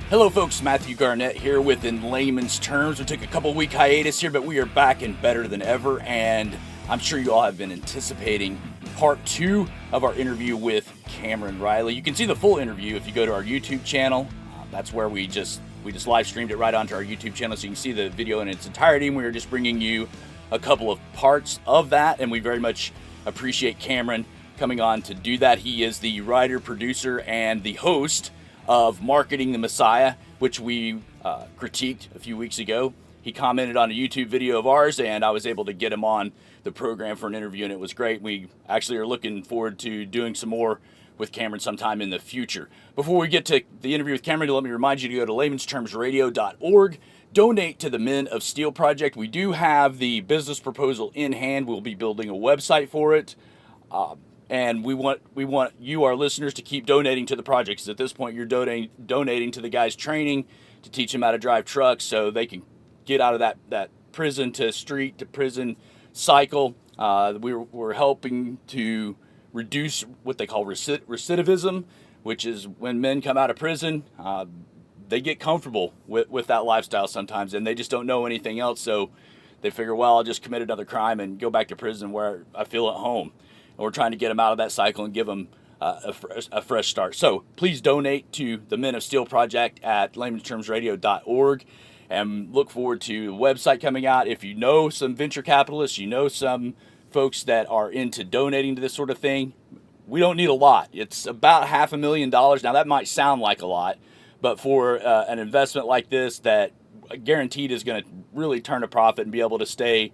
Hello folks, Matthew Garnett here with In Layman's Terms. We took a couple week hiatus here, but we are back and better than ever, and I'm sure you all have been anticipating part 2 of our interview with Cameron Riley. You can see the full interview if you go to our YouTube channel. That's where we just live streamed it right onto our YouTube channel, so you can see the video in its entirety, and we are just bringing you a couple of parts of that, and we very much appreciate Cameron coming on to do that. He is the writer, producer, and the host of Marketing the Messiah, which we critiqued a few weeks ago. He commented on a YouTube video of ours, and I was able to get him on the program for an interview, and it was great. We actually are looking forward to doing some more with Cameron sometime in the future. Before we get to the interview with Cameron, let me remind you to go to laymanstermsradio.org. Donate to the Men of Steel Project. We do have the business proposal in hand. We'll be building a website for it. And we want you, our listeners, to keep donating to the project, because at this point you're donating to the guys' training to teach them how to drive trucks so they can get out of that prison to street to prison cycle. We're helping to reduce what they call recidivism, which is when men come out of prison, they get comfortable with that lifestyle sometimes, and they just don't know anything else. So they figure, well, I'll just commit another crime and go back to prison where I feel at home. And we're trying to get them out of that cycle and give them a fresh start. So please donate to the Men of Steel Project at laymanstermsradio.org, and look forward to the website coming out. If you know some venture capitalists, you know some folks that are into donating to this sort of thing, we don't need a lot. It's about $500,000. Now that might sound like a lot, but for an investment like this that guaranteed is going to really turn a profit and be able to stay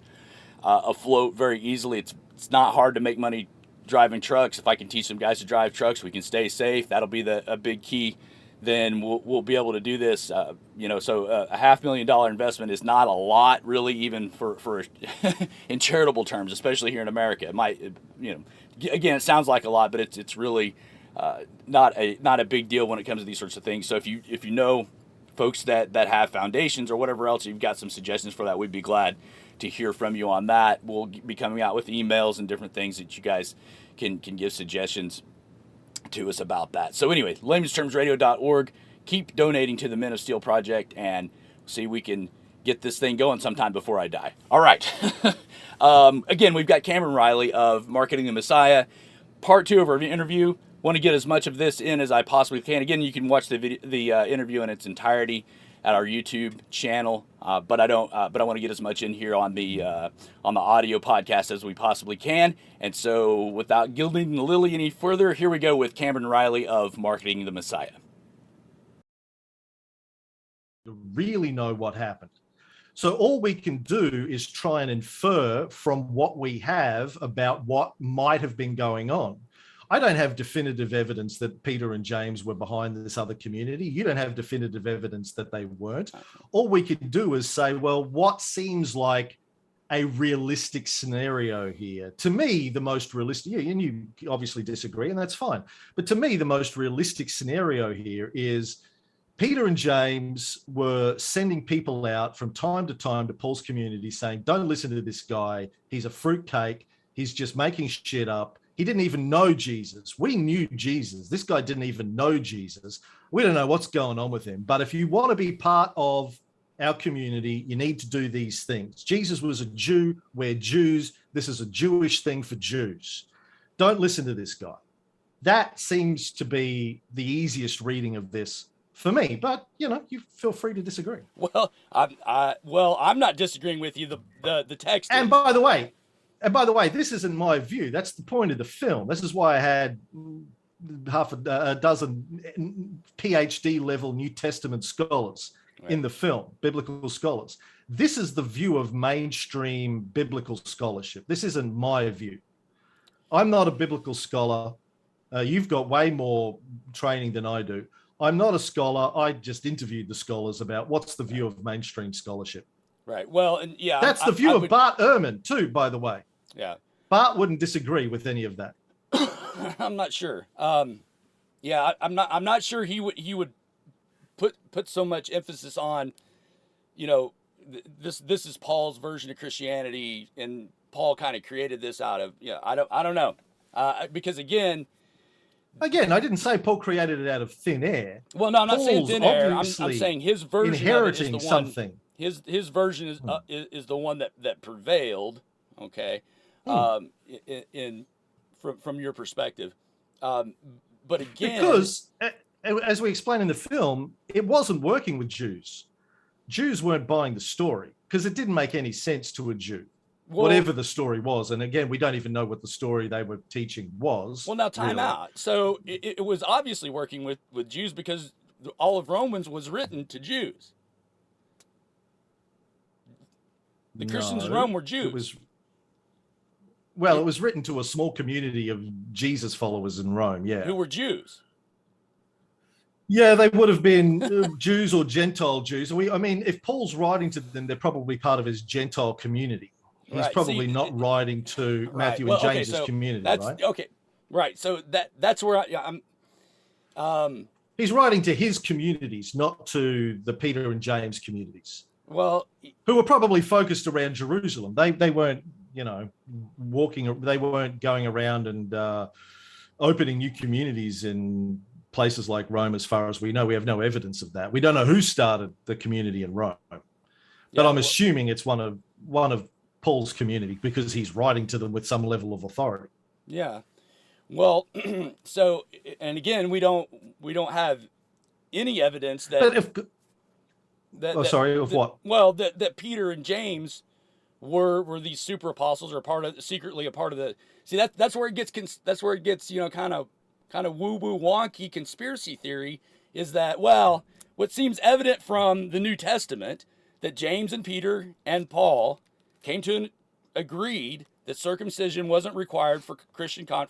afloat very easily, it's not hard to make money driving trucks. If I can teach some guys to drive trucks, we can stay safe. That'll be a big key. Then we'll be able to do this. So a $500,000 investment is not a lot, really, even for in charitable terms, especially here in America. It might, again, it sounds like a lot, but it's really not a big deal when it comes to these sorts of things. So if you know folks that have foundations or whatever else, you've got some suggestions for that, we'd be glad to hear from you on that. We'll be coming out with emails and different things that you guys can give suggestions to us about that. So anyway, laymanstermsradio.org. Keep donating to the Men of Steel Project, and see we can get this thing going sometime before I die. All right. Again, we've got Cameron Riley of Marketing the Messiah. Part 2 of our interview. Want to get as much of this in as I possibly can. Again, you can watch the interview in its entirety at our YouTube channel, but I want to get as much in here on the audio podcast as we possibly can. And so, without gilding the lily any further, here we go with Cameron Riley of Marketing the Messiah. Really know what happened. So all we can do is try and infer from what we have about what might have been going on. I don't have definitive evidence that Peter and James were behind this other community. You don't have definitive evidence that they weren't. All we can do is say, well, what seems like a realistic scenario here? To me, the most realistic, and you obviously disagree, and that's fine. But to me, the most realistic scenario here is Peter and James were sending people out from time to Paul's community saying, don't listen to this guy. He's a fruitcake. He's just making shit up. He didn't even know Jesus. We knew Jesus. This guy didn't even know Jesus. We don't know what's going on with him. But if you want to be part of our community, you need to do these things. Jesus was a Jew. We're Jews. This is a Jewish thing for Jews. Don't listen to this guy. That seems to be the easiest reading of this for me. But, you feel free to disagree. Well, I'm not disagreeing with you. The text. And by the way, this isn't my view. That's the point of the film. This is why I had half a dozen PhD level New Testament scholars in the film, biblical scholars. This is the view of mainstream biblical scholarship. This isn't my view. I'm not a biblical scholar. You've got way more training than I do. I'm not a scholar. I just interviewed the scholars about what's the view of mainstream scholarship. Right. Well, and yeah, that's the view of Bart Ehrman too, by the way. Yeah. Bart wouldn't disagree with any of that. I'm not sure. I'm not sure he would put so much emphasis on, this is Paul's version of Christianity, and Paul kind of created this out of, I don't know. Because again, Again, I didn't say Paul created it out of thin air. Well, no, I'm not saying Paul's thin air. I'm obviously saying his version of it is inheriting the one. something. His version is the one that prevailed. Okay, Hmm. in from your perspective, um, but again, Because, as we explain in the film, it wasn't working with Jews. Jews weren't buying the story because it didn't make any sense to a Jew, well, whatever the story was. And again, we don't even know what the story they were teaching was. well, now time Really, out. So it was obviously working with Jews because all of Romans was written to Jews. The Christians in no, Rome were it Jews. was. Well, it was written to a small community of Jesus followers in Rome. Yeah. Who were Jews. Yeah, they would have been Jews or Gentile Jews. I mean, if Paul's writing to them, they're probably part of his Gentile community. He's Right. probably See, not writing to right. Matthew and Well, okay. James's So community, that's right? okay. Right. So that's where I'm. He's writing to his communities, not to the Peter and James communities, Well, who were probably focused around Jerusalem. They weren't, walking. They weren't going around and opening new communities in places like Rome. As far as we know, we have no evidence of that. We don't know who started the community in Rome, but yeah. I'm assuming it's one of Paul's community because he's writing to them with some level of authority. Yeah. Well, so and again, we don't have any evidence that But if, that, oh, that, sorry, of that what? well that Peter and James were these super apostles or secretly a part of the. See that's where it gets kind of woo woo wonky conspiracy theory is that, well, what seems evident from the New Testament that James and Peter and Paul came to agreed that circumcision wasn't required for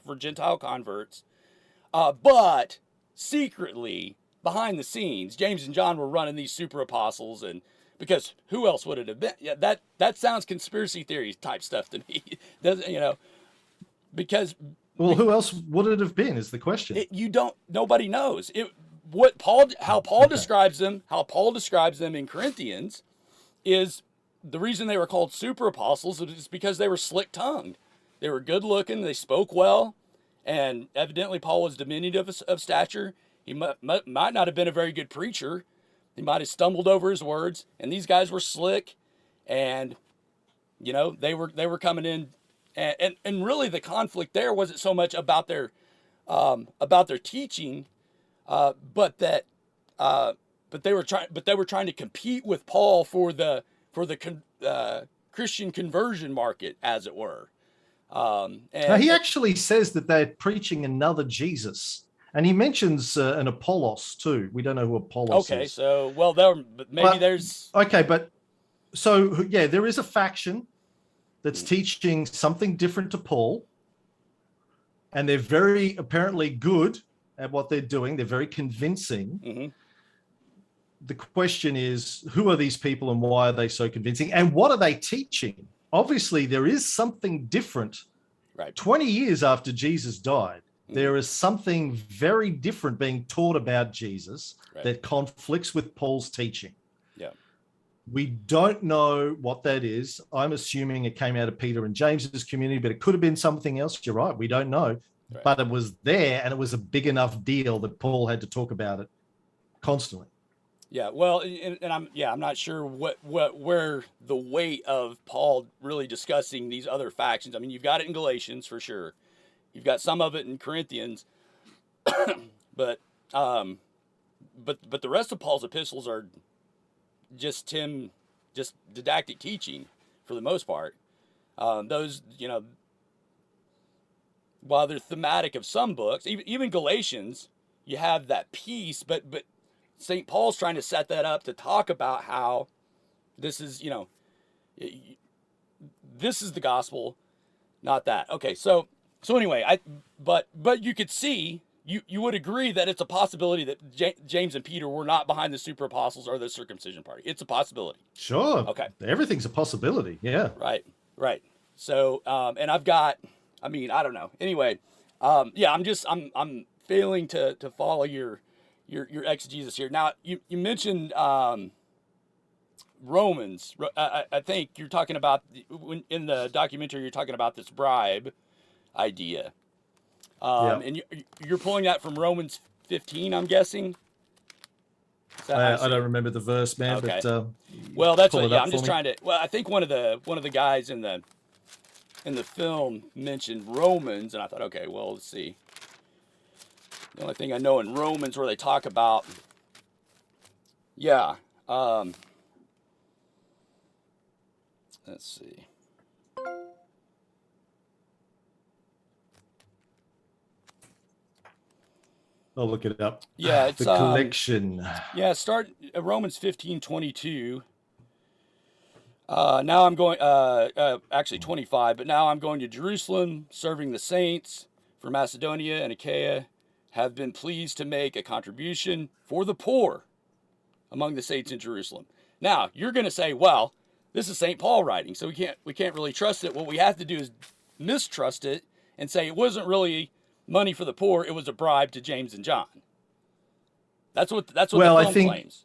for Gentile converts, but secretly behind the scenes, James and John were running these super apostles, and because who else would it have been? Yeah, that sounds conspiracy theory type stuff to me. Doesn't because Well, who else would it have been? Is the question. nobody knows it. How Paul describes them in Corinthians is the reason they were called super apostles is because they were slick tongued. They were good looking. They spoke well. And evidently Paul was diminutive of stature. He might not have been a very good preacher. He might have stumbled over his words. And these guys were slick. And, they were coming in. And really the conflict there wasn't so much about their teaching, but they were trying to compete with Paul for the Christian conversion market, as it were. Now, he actually says that they're preaching another Jesus, and he mentions an Apollos too. We don't know who Apollos is. Okay, so there's okay, but so yeah, there is a faction that's teaching something different to Paul, and they're very apparently good at what they're doing. They're very convincing. Mm-hmm. The question is, who are these people and why are they so convincing? And what are they teaching? Obviously, there is something different. Right. 20 years after Jesus died, there is something very different being taught about Jesus that conflicts with Paul's teaching. Yeah. We don't know what that is. I'm assuming it came out of Peter and James's community, but it could have been something else. You're right. We don't know. Right. But it was there, and it was a big enough deal that Paul had to talk about it constantly. Yeah, well, and I'm not sure where the weight of Paul really discussing these other factions. I mean, you've got it in Galatians for sure. You've got some of it in Corinthians, but the rest of Paul's epistles are just didactic teaching for the most part. Those, while they're thematic of some books, even Galatians, you have that piece, but St. Paul's trying to set that up to talk about how this is, this is the gospel, not that. Okay, so anyway, but you could see, you would agree that it's a possibility that James and Peter were not behind the super apostles or the circumcision party. It's a possibility. Sure. Okay. Everything's a possibility. Yeah. Right. So, and I don't know. Anyway, I'm failing to follow your exegesis here. Now, you mentioned Romans. I think you're talking about in the documentary. You're talking about this bribe idea. Yeah. And you're pulling that from Romans 15, I'm guessing. Is that how you I say don't it? remember the verse, man, Okay. but Well, that's pull what. it Yeah, up I'm for just me. trying to. Well, I think one of the guys in the film mentioned Romans, and I thought, okay, well, let's see. The only thing I know in Romans where they talk about, yeah. Let's see. I'll look it up. Yeah, it's The collection. yeah. Start Romans 15:22. Now I'm going. Actually 25, but now I'm going to Jerusalem, serving the saints for Macedonia and Achaia, have been pleased to make a contribution for the poor among the saints in Jerusalem. Now you're going to say, well, this is St. Paul writing, so we can't really trust it. What we have to do is mistrust it and say it wasn't really money for the poor; it was a bribe to James and John. That's what the Well, film claims.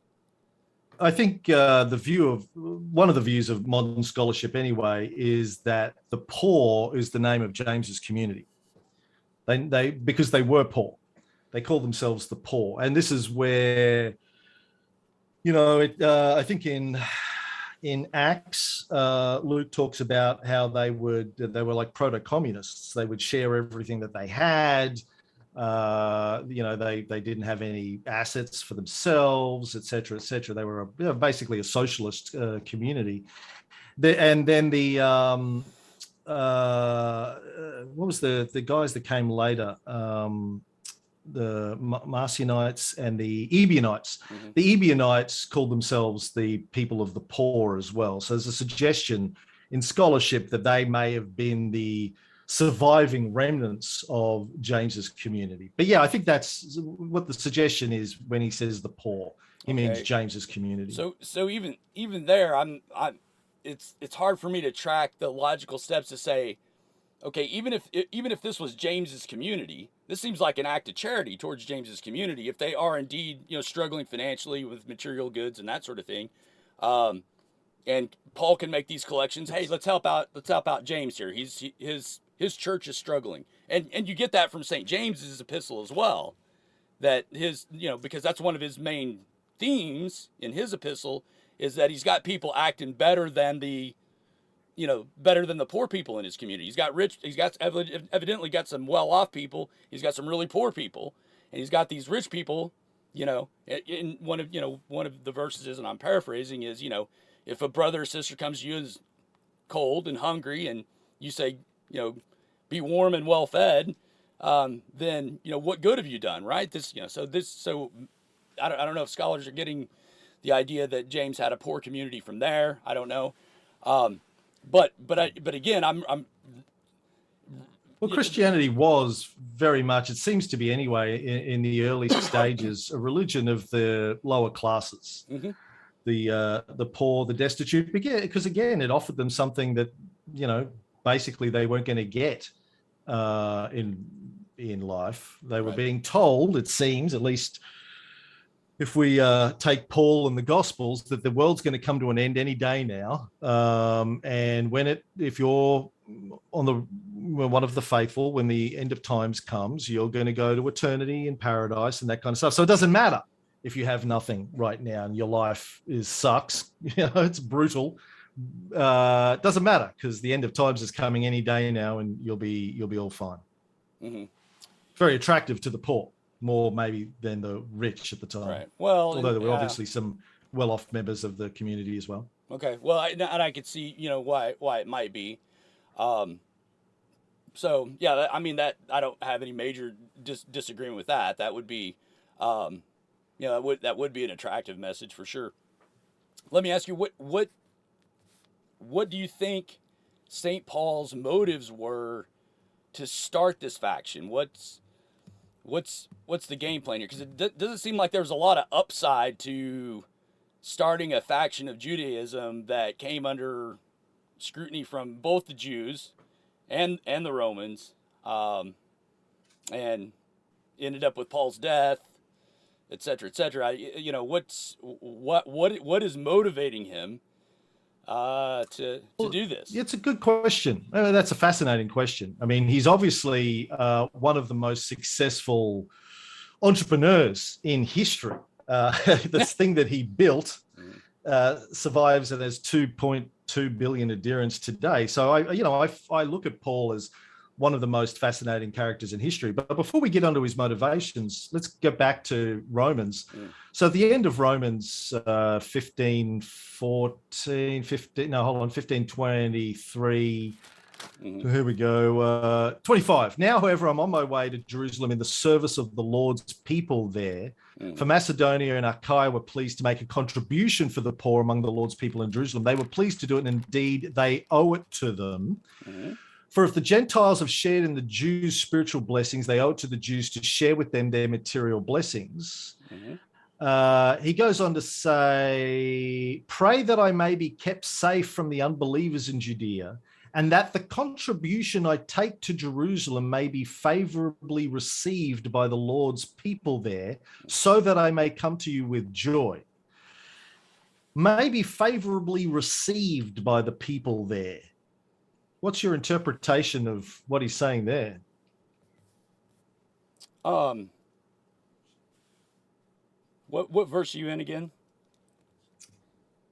I think the view of one of the views of modern scholarship, anyway, is that the poor is the name of James's community. They because they were poor, they call themselves the poor, and this is where I think in Acts, Luke talks about how they were like proto-communists. They would share everything that they had. They didn't have any assets for themselves, et cetera, et cetera. They were basically a socialist community. And then what was the guys that came later? The Marcionites and the Ebionites. Mm-hmm. The Ebionites called themselves the people of the poor as well. So there's a suggestion in scholarship that they may have been the surviving remnants of James's community. But yeah, I think that's what the suggestion is when he says the poor. He means James's community. So even there, it's hard for me to track the logical steps to say, okay, even if this was James's community, this seems like an act of charity towards James's community if they are indeed struggling financially with material goods and that sort of thing. And Paul can make these collections. Hey, let's help out James here. His church is struggling, and you get that from St. James's epistle as well. That because that's one of his main themes in his epistle is that he's got people acting better than the poor people in his community. He's got evidently got some well-off people. He's got some really poor people, and he's got these rich people. In one of the verses, and I'm paraphrasing, is if a brother or sister comes to you and is cold and hungry, and you say be warm and well fed, then what good have you done, right? So I don't know if scholars are getting the idea that James had a poor community from there. I don't know. But again, I'm Well, Christianity was very much, it seems to be anyway, in the early stages, a religion of the lower classes, mm-hmm. The poor, the destitute, because again, it offered them something that basically they weren't going to get in life. They were being told, it seems, at least if we take Paul and the Gospels, that the world's going to come to an end any day now. And if you're one of the faithful, when the end of times comes, you're going to go to eternity in paradise and that kind of stuff. So it doesn't matter if you have nothing right now and your life sucks. It's brutal. It doesn't matter because the end of times is coming any day now, and you'll be all fine. Mm-hmm. Very attractive to the poor, more maybe than the rich at the time. Right. Well, although there were obviously some well-off members of the community as well. Okay. Well, I could see why it might be. So yeah, I mean that I don't have any major disagreement with that. That would be, that would be an attractive message for sure. Let me ask you, what do you think St. Paul's motives were to start this faction? What's the game plan here? Because it doesn't seem like there was a lot of upside to starting a faction of Judaism that came under scrutiny from both the Jews and the Romans, and ended up with Paul's death, et cetera, et cetera. What is motivating him to do this? It's a good question. That's a fascinating question. I mean, he's obviously one of the most successful entrepreneurs in history. This thing that he built survives and has 2.2 billion adherents today. So I look at Paul as one of the most fascinating characters in history. But before we get onto his motivations, let's go back to Romans. So at the end of Romans 1523, here we go, 25. Now, however, I'm on my way to Jerusalem in the service of the Lord's people there. For Macedonia and Achaia were pleased to make a contribution for the poor among the Lord's people in Jerusalem. They were pleased to do it, and indeed they owe it to them. For if the Gentiles have shared in the Jews' spiritual blessings, they owe it to the Jews to share with them their material blessings. He goes on to say, pray that I may be kept safe from the unbelievers in Judea, and that the contribution I take to Jerusalem may be favorably received by the Lord's people there, so that I may come to you with joy. May be favorably received by the people there. What's your interpretation of what he's saying there? What verse are you in again?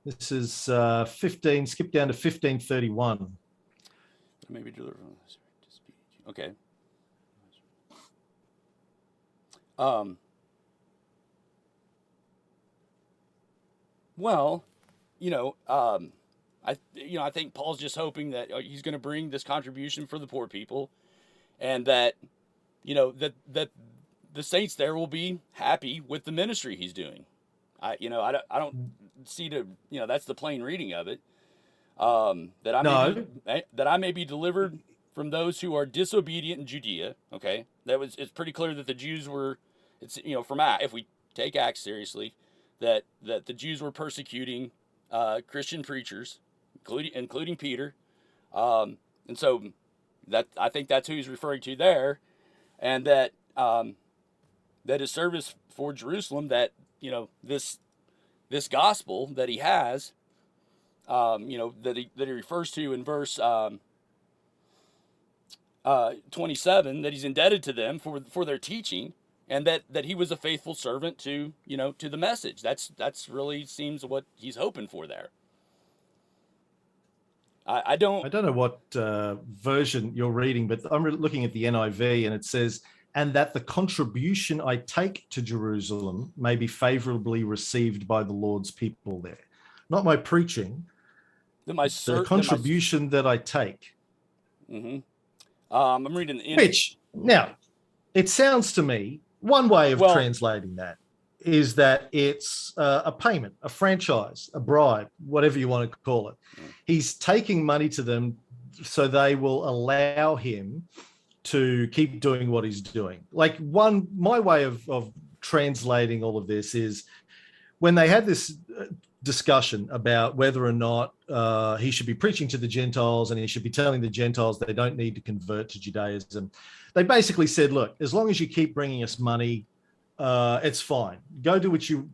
This is 15. Skip down to 1531. Maybe deliver. Okay. Well, I think Paul's just hoping that he's going to bring this contribution for the poor people, and that, that the saints there will be happy with the ministry he's doing. I don't see that's the plain reading of it. That I may be delivered from those who are disobedient in Judea. Okay, it's pretty clear that the Jews were. From if we take Acts seriously, that the Jews were persecuting Christian preachers, including Peter, and so that I think that's who he's referring to there, and that his service for Jerusalem, that this gospel that he has, that he refers to in verse 27, that he's indebted to them for their teaching, and that he was a faithful servant to the message. That's really seems what he's hoping for there. I don't know what version you're reading, but I'm looking at the NIV, and it says, and that the contribution I take to Jerusalem may be favorably received by the Lord's people there. Not my preaching, the contribution that I take. I'm reading the which, now, it sounds to me, one way of translating that is that it's a payment, a franchise, a bribe, whatever you want to call it. He's taking money to them so they will allow him to keep doing what he's doing. Like my way of translating all of this is when they had this discussion about whether or not he should be preaching to the Gentiles and he should be telling the Gentiles they don't need to convert to Judaism. They basically said, look, as long as you keep bringing us money, it's fine. Go do what you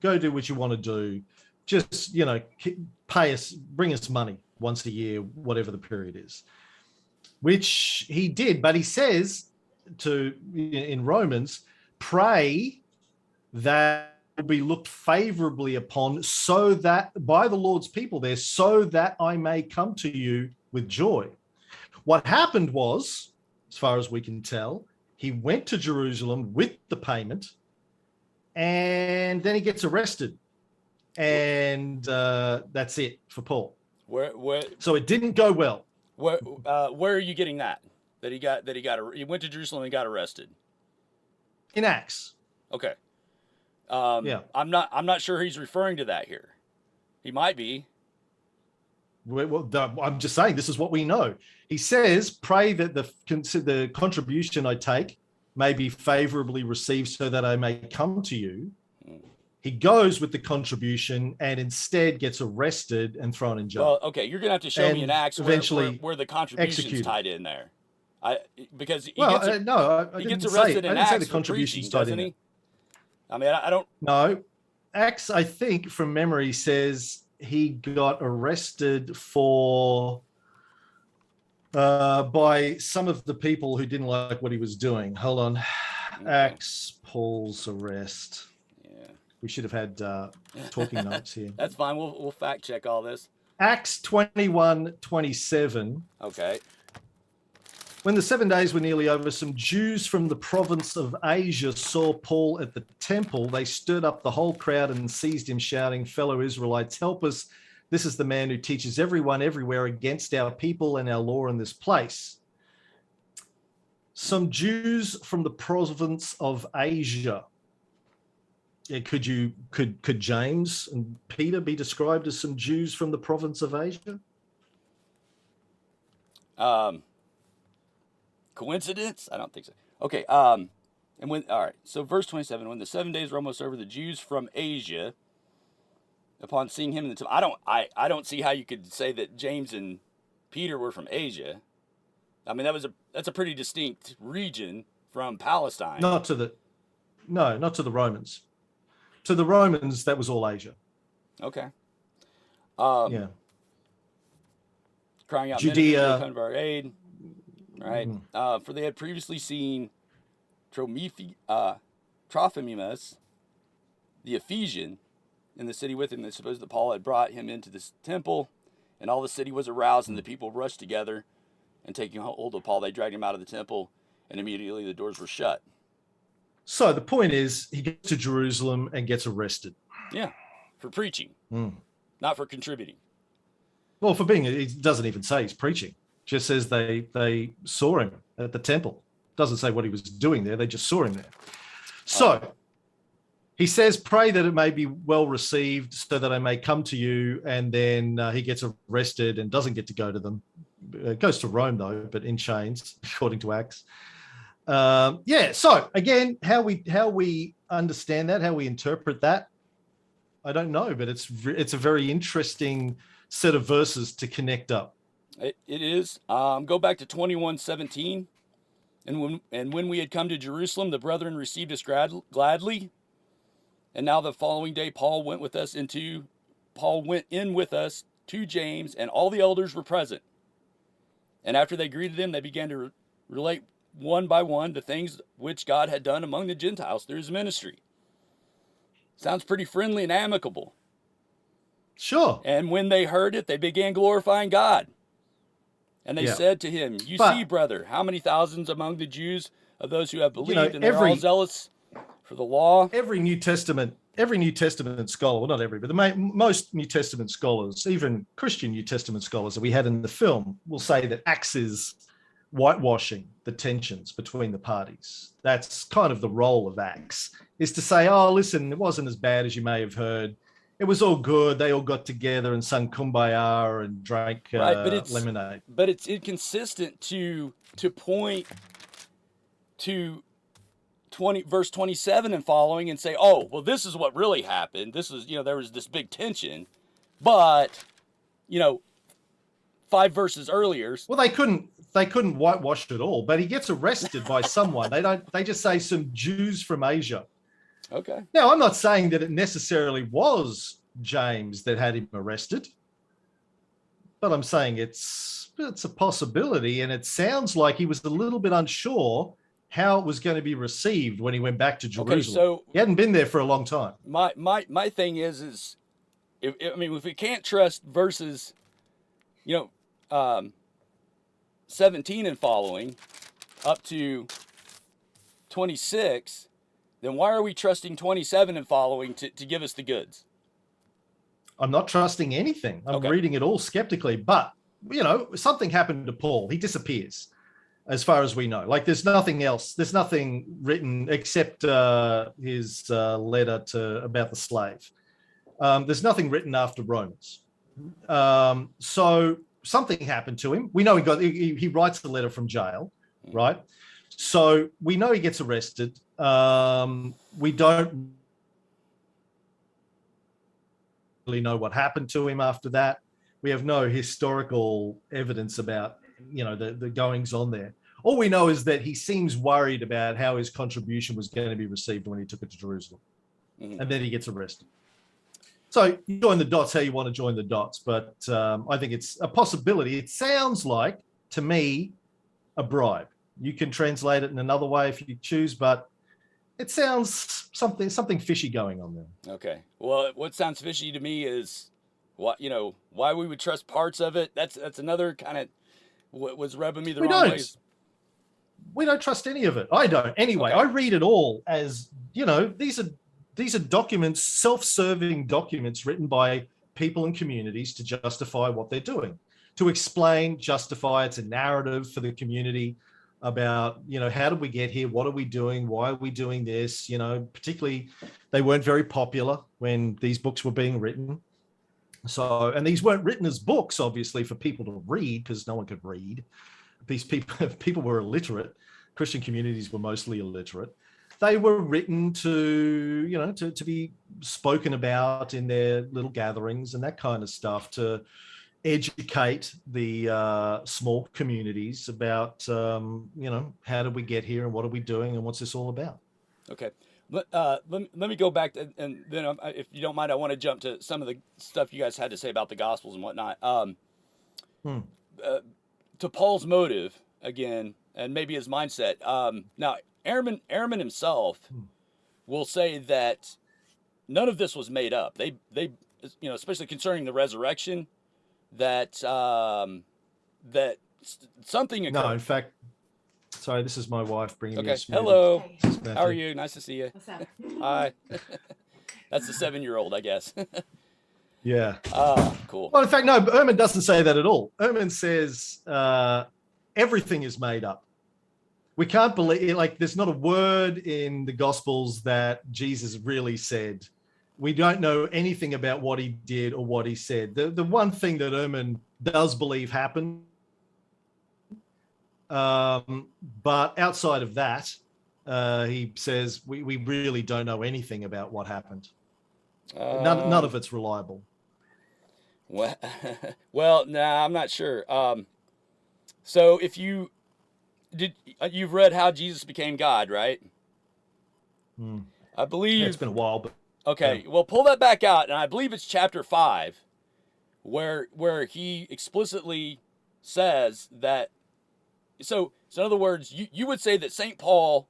want to do. Just, pay us, bring us money once a year, whatever the period is, which he did. But he says in Romans, pray that will be looked favorably upon so that by the Lord's people there, so that I may come to you with joy. What happened was, as far as we can tell, he went to Jerusalem with the payment, and then he gets arrested, and that's it for Paul. So it didn't go well. Where are you getting that? He went to Jerusalem and got arrested. In Acts. Okay. Yeah. I'm not sure he's referring to that here. He might be. Well, I'm just saying this is what we know. He says, pray that the contribution I take may be favorably received so that I may come to you. He goes with the contribution and instead gets arrested and thrown in jail. Well, okay, you're going to have to show me an Acts where the contribution's tied in there. Because he gets arrested in Acts for preaching, doesn't he? I mean, I don't... No, Acts, I think, from memory, says he got arrested for by some of the people who didn't like what he was doing. Hold on. Okay. Acts, Paul's arrest. Yeah. We should have had talking notes here. That's fine. We'll fact check all this. Acts 21:27. Okay. When the 7 days were nearly over, some Jews from the province of Asia saw Paul at the temple. They stirred up the whole crowd and seized him, shouting, "Fellow Israelites, help us. This is the man who teaches everyone everywhere against our people and our law in this place." Some Jews from the province of Asia. Yeah, could James and Peter be described as some Jews from the province of Asia? Coincidence? I don't think so. Okay. All right. So verse 27, when the 7 days were almost over, the Jews from Asia, upon seeing him in the temple, I don't see how you could say that James and Peter were from Asia. I mean, that's a pretty distinct region from Palestine. Not to the Romans. To the Romans, that was all Asia. Okay. Yeah. Crying out, Judea, come to our aid. Right. For they had previously seen Trophimus, the Ephesian, in the city with him. They supposed that Paul had brought him into this temple, and all the city was aroused, and the people rushed together, and taking hold of Paul, they dragged him out of the temple, and immediately the doors were shut. So the point is, he gets to Jerusalem and gets arrested. Yeah, for preaching, not for contributing. Well, for being, it doesn't even say he's preaching. Just says they saw him at the temple. Doesn't say what he was doing there. They just saw him there. So he says, "Pray that it may be well received so that I may come to you." And then he gets arrested and doesn't get to go to them. Goes to Rome, though, but in chains, according to Acts. So again, how we understand that, how we interpret that, I don't know, but it's a very interesting set of verses to connect up. It is. Go back to 21:17. And when we had come to Jerusalem, the brethren received us gladly. And now the following day, Paul went in with us to James, and all the elders were present. And after they greeted him, they began to relate one by one the things which God had done among the Gentiles through his ministry. Sounds pretty friendly and amicable. Sure. And when they heard it, they began glorifying God. And they said to him, "You see, brother, how many thousands among the Jews of those who have believed, and they're all zealous for the law." Every New Testament scholar, well, not every, but most New Testament scholars, even Christian New Testament scholars that we had in the film, will say that Acts is whitewashing the tensions between the parties. That's kind of the role of Acts, is to say, "Oh, listen, it wasn't as bad as you may have heard. It was all good. They all got together and sung Kumbaya and drank lemonade." But it's inconsistent to point to verse 27 and following and say, "Oh, well, this is what really happened. This is, there was this big tension." But, 5 verses earlier. Well, they couldn't whitewash it all, but he gets arrested by someone. They just say some Jews from Asia. Okay. Now, I'm not saying that it necessarily was James that had him arrested, but I'm saying it's a possibility, and it sounds like he was a little bit unsure how it was going to be received when he went back to Jerusalem. Okay, so he hadn't been there for a long time. My thing is if we can't trust verses, 17 and following up to 26. Then why are we trusting 27 and following to give us the goods? I'm not trusting anything. I'm reading it all skeptically. But, something happened to Paul. He disappears, as far as we know. Like, there's nothing else. There's nothing written except his letter about the slave. There's nothing written after Romans. So something happened to him. We know he writes the letter from jail, right? So we know he gets arrested. We don't really know what happened to him after that. We have no historical evidence about, the goings on there. All we know is that he seems worried about how his contribution was going to be received when he took it to Jerusalem. And then he gets arrested. So you join the dots how you want to join the dots, but I think it's a possibility. It sounds like, to me, a bribe. You can translate it in another way if you choose, but it sounds something fishy going on there. Okay. Well, what sounds fishy to me is why we would trust parts of it. That's another kind of what was rubbing me the wrong way. We don't trust any of it. I don't. Anyway, okay. I read it all as, these are documents, self-serving documents written by people and communities to justify what they're doing, to explain, justify. It's a narrative for the community about, how did we get here? What are we doing? Why are we doing this? Particularly, they weren't very popular when these books were being written. So, and these weren't written as books, obviously, for people to read, because no one could read. These people were illiterate. Christian communities were mostly illiterate. They were written to, to be spoken about in their little gatherings and that kind of stuff, to educate the small communities about, how did we get here and what are we doing and what's this all about? Okay. Let me go back to, and then if you don't mind, I want to jump to some of the stuff you guys had to say about the Gospels and whatnot. To Paul's motive again, and maybe his mindset. Now, Ehrman himself will say that none of this was made up. They especially concerning the resurrection, that that something occurred. No, in fact, sorry, this is my wife bringing me a smoothie. Hello. How are you? Nice to see you. What's up? Hi. That's the 7-year-old, I guess. Yeah. Cool. Well, in fact, no, Ehrman doesn't say that at all. Ehrman says everything is made up. We can't believe, there's not a word in the Gospels that Jesus really said. We don't know anything about what he did or what he said. The one thing that Ehrman does believe happened, but outside of that, he says we really don't know anything about what happened. None of it's reliable. Well, nah, I'm not sure. So if you've read How Jesus Became God, right? I believe it's been a while, but okay. Yeah. Well, pull that back out, and I believe it's chapter 5, where he explicitly says that. So in other words, you would say that St. Paul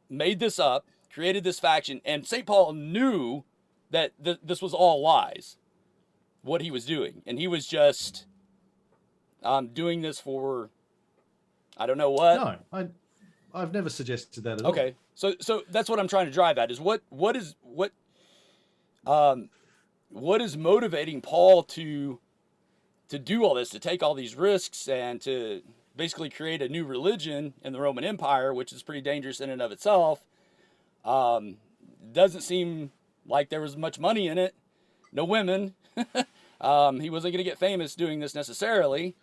made this up, created this faction, and St. Paul knew that this was all lies, what he was doing, and he was just doing this for I don't know what. No, I've never suggested that at all. Okay, so that's what I'm trying to drive at is what is motivating Paul to do all this, to take all these risks, and to basically create a new religion in the Roman Empire, which is pretty dangerous in and of itself. Doesn't seem like there was much money in it. No women. He wasn't going to get famous doing this necessarily.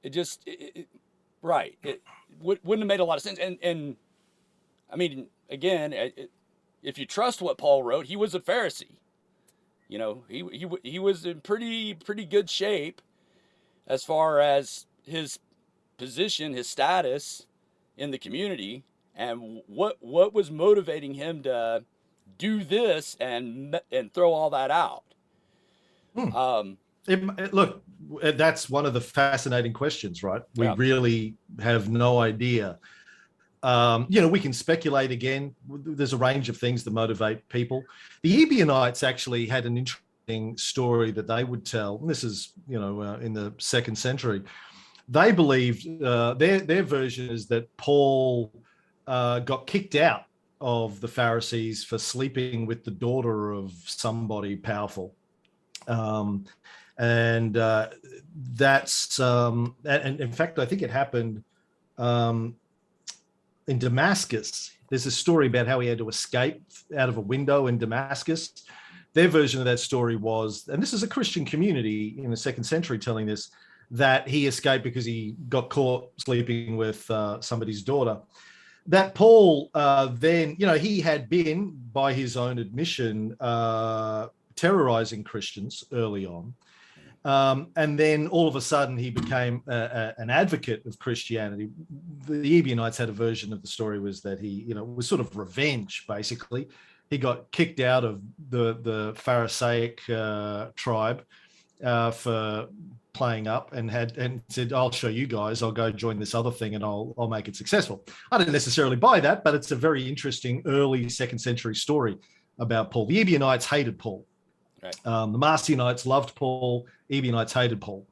It wouldn't have made a lot of sense. And I mean, again, if you trust what Paul wrote, he was a Pharisee. He was in pretty good shape as far as his position, his status in the community, and what was motivating him to do this and throw all that out. Look, that's one of the fascinating questions, right? We really have no idea. We can speculate again. There's a range of things that motivate people. The Ebionites actually had an interesting story that they would tell. And this is, in the 2nd century. They believed their version is that Paul got kicked out of the Pharisees for sleeping with the daughter of somebody powerful. And that's and in fact, I think it happened in Damascus. There's a story about how he had to escape out of a window in Damascus. Their version of that story was, and this is a Christian community in the 2nd century telling this, that he escaped because he got caught sleeping with somebody's daughter. That Paul then, he had been, by his own admission, terrorizing Christians early on. And then all of a sudden he became an advocate of Christianity. The Ebionites had a version of the story was that he, was sort of revenge, basically. he got kicked out of the Pharisaic tribe for playing up, and said, "I'll show you guys. I'll go join this other thing, and I'll make it successful." I don't necessarily buy that, but it's a very interesting early 2nd century story about Paul. The Ebionites hated Paul. Right. The Marcionites loved Paul. Ebionites hated Paul.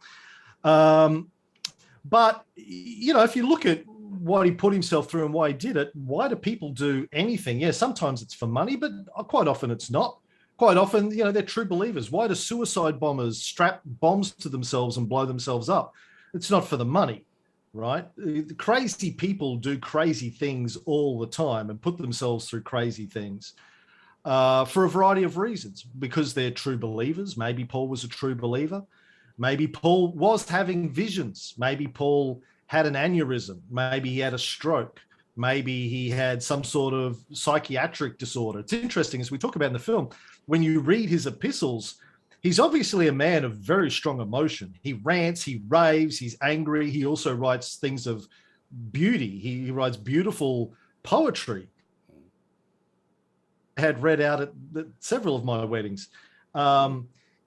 But if you look at what he put himself through and why he did it, why do people do anything? Yeah, sometimes it's for money, but quite often it's not. Quite often, they're true believers. Why do suicide bombers strap bombs to themselves and blow themselves up? It's not for the money, right? Crazy people do crazy things all the time and put themselves through crazy things for a variety of reasons, because they're true believers. Maybe Paul was a true believer. Maybe Paul was having visions. Maybe Paul had an aneurysm. Maybe he had a stroke. Maybe he had some sort of psychiatric disorder. It's interesting, as we talk about in the film, when you read his epistles, he's obviously a man of very strong emotion. He rants, he raves, he's angry. He also writes things of beauty. He writes beautiful poetry. I had read out at several of my weddings.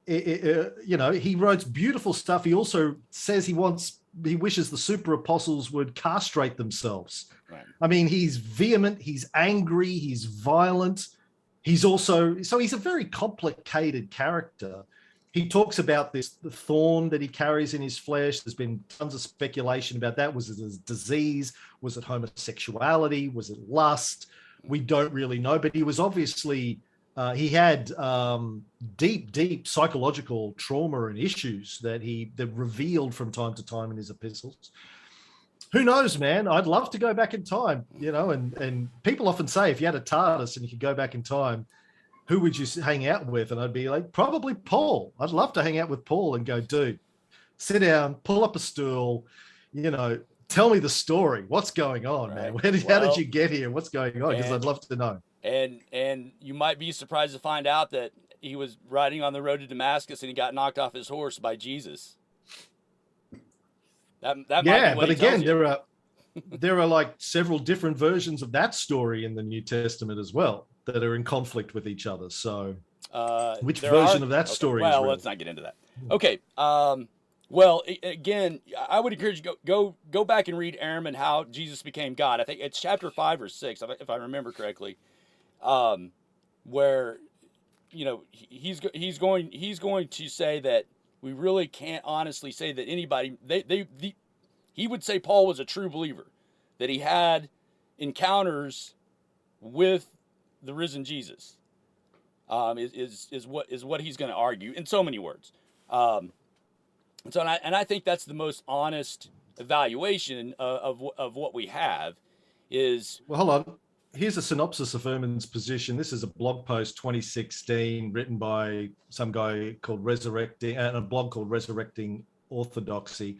He writes beautiful stuff. He also says he wishes the super apostles would castrate themselves. Right. I mean, he's vehement, he's angry, he's violent. He's a very complicated character. He talks about the thorn that he carries in his flesh. There's been tons of speculation about that. Was it a disease? Was it homosexuality? Was it lust? We don't really know, but he was obviously, he had deep psychological trauma and issues that revealed from time to time in his epistles. Who knows, man? I'd love to go back in time, and people often say, if you had a TARDIS and you could go back in time, who would you hang out with? And I'd be like, probably Paul. I'd love to hang out with Paul and go, dude, sit down, pull up a stool, tell me the story. What's going on, man? How did you get here? What's going on? Because I'd love to know. And you might be surprised to find out that he was riding on the road to Damascus and he got knocked off his horse by Jesus. That might be what but again, there are like several different versions of that story in the New Testament as well that are in conflict with each other. So, which version of that story? Well, let's not get into that. Okay. Well, again, I would encourage you go back and read Ehrman, How Jesus Became God. I think it's chapter 5 or 6, if I remember correctly, where he's going to say that we really can't honestly say that anybody he would say Paul was a true believer, that he had encounters with the risen Jesus. Is what he's going to argue in so many words. So I think that's the most honest evaluation of what we have is. Well, hold on. Here's a synopsis of Ehrman's position. This is a blog post 2016 written by some guy called Resurrecting, and a blog called Resurrecting Orthodoxy.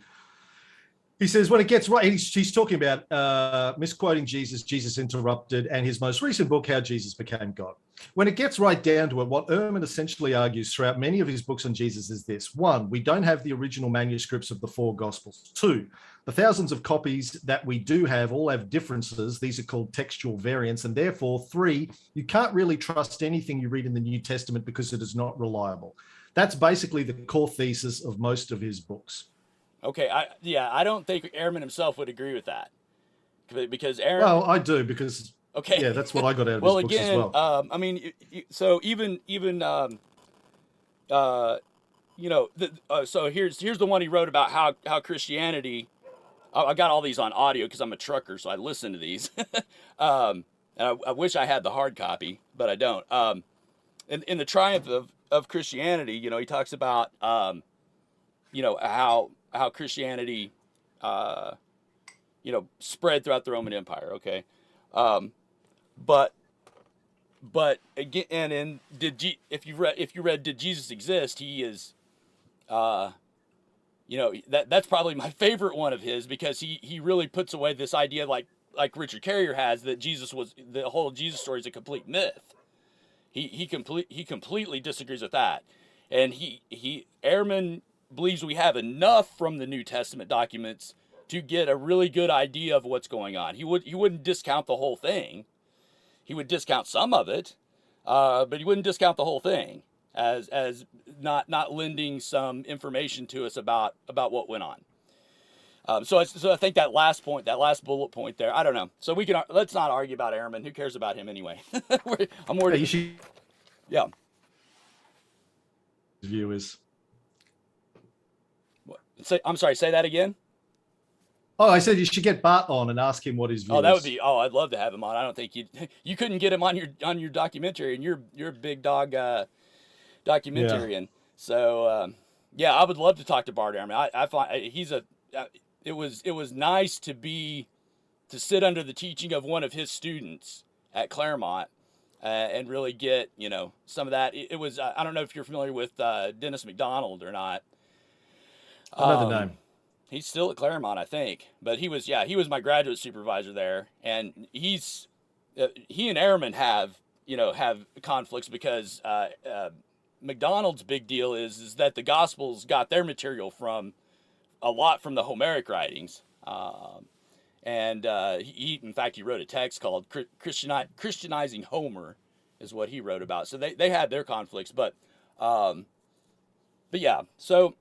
He says, when it gets right, he's talking about misquoting Jesus Interrupted, and his most recent book, How Jesus Became God. When it gets right down to it, what Ehrman essentially argues throughout many of his books on Jesus is this. 1, we don't have the original manuscripts of the 4 Gospels. 2, the thousands of copies that we do have all have differences. These are called textual variants. And therefore, 3, you can't really trust anything you read in the New Testament because it is not reliable. That's basically the core thesis of most of his books. Okay, I don't think Ehrman himself would agree with that, because Ehrman. Well, I do, because okay, yeah, that's what I got out of his books as well. I mean, so even so here's the one he wrote about how Christianity. I got all these on audio because I'm a trucker, so I listen to these. And I wish I had the hard copy, but I don't. In the triumph of Christianity, he talks about how Christianity, spread throughout the Roman Empire. Okay, but again, and if you read Did Jesus Exist? He is, that's probably my favorite one of his, because he really puts away this idea like Richard Carrier has, that the whole Jesus story is a complete myth. He completely disagrees with that, and Ehrman believes we have enough from the New Testament documents to get a really good idea of what's going on. He wouldn't discount the whole thing. He would discount some of it, but he wouldn't discount the whole thing as not lending some information to us about what went on. So I think that last bullet point there, I don't know. So let's not argue about Ehrman. Who cares about him anyway? I'm worried. You should Yeah. viewers. I'm sorry. Say that again. Oh, I said you should get Bart on and ask him what his view is. Oh, that would be. Oh, I'd love to have him on. I don't think you couldn't get him on your documentary, and you're a big dog documentarian. Yeah. So yeah, I would love to talk to Bart Ehrman. I find he's a. It was nice to sit under the teaching of one of his students at Claremont and really get some of that. It was I don't know if you're familiar with Dennis McDonald or not. I know the name. He's still at Claremont, I think, but he was my graduate supervisor there, and he and Ehrman have conflicts because McDonald's big deal is that the Gospels got their material from a lot from the Homeric writings, and he in fact he wrote a text called Christianizing Homer, is what he wrote about. So they had their conflicts, but yeah. So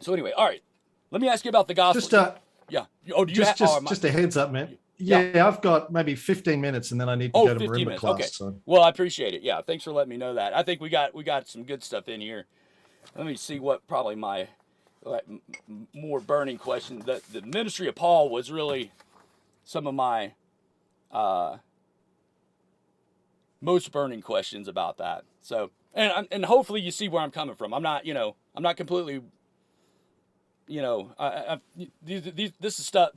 anyway, all right. Let me ask you about the gospel. Yeah. Oh, do you just a heads up, man. Yeah, I've got maybe 15 minutes, and then I need to go to marimba class. Okay. So. Well, I appreciate it. Yeah, thanks for letting me know that. I think we got some good stuff in here. Let me see what probably my more burning question. The ministry of Paul was really some of my most burning questions about that. So, and hopefully you see where I'm coming from. I'm not completely. This is stuff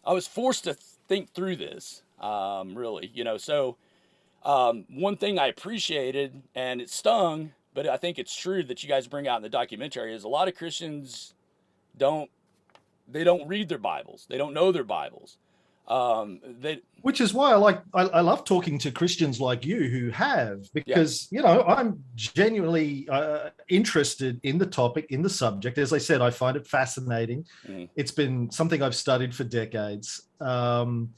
I was forced to think through this, really, so one thing I appreciated, and it stung, but I think it's true that you guys bring out in the documentary, is a lot of Christians don't read their Bibles. They don't know their Bibles. Which is why I love talking to Christians like you who have, because I'm genuinely interested in the topic, in the subject. As I said, I find it fascinating. It's been something I've studied for decades. I'm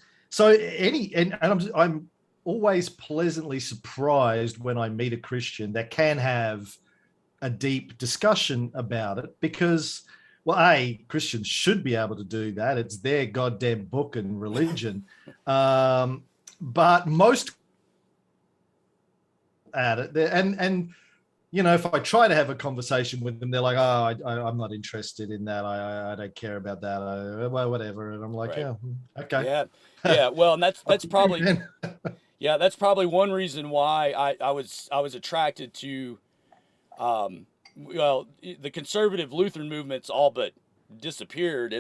always pleasantly surprised when I meet a Christian that can have a deep discussion about it, because Christians should be able to do that. It's their goddamn book and religion. But most at it, and if I try to have a conversation with them, they're like, "Oh, I'm not interested in that. I don't care about that. Whatever." And I'm like, right. "Yeah, okay." Yeah. Well, and that's probably that's probably one reason why I was attracted to. The conservative Lutheran movement's all but disappeared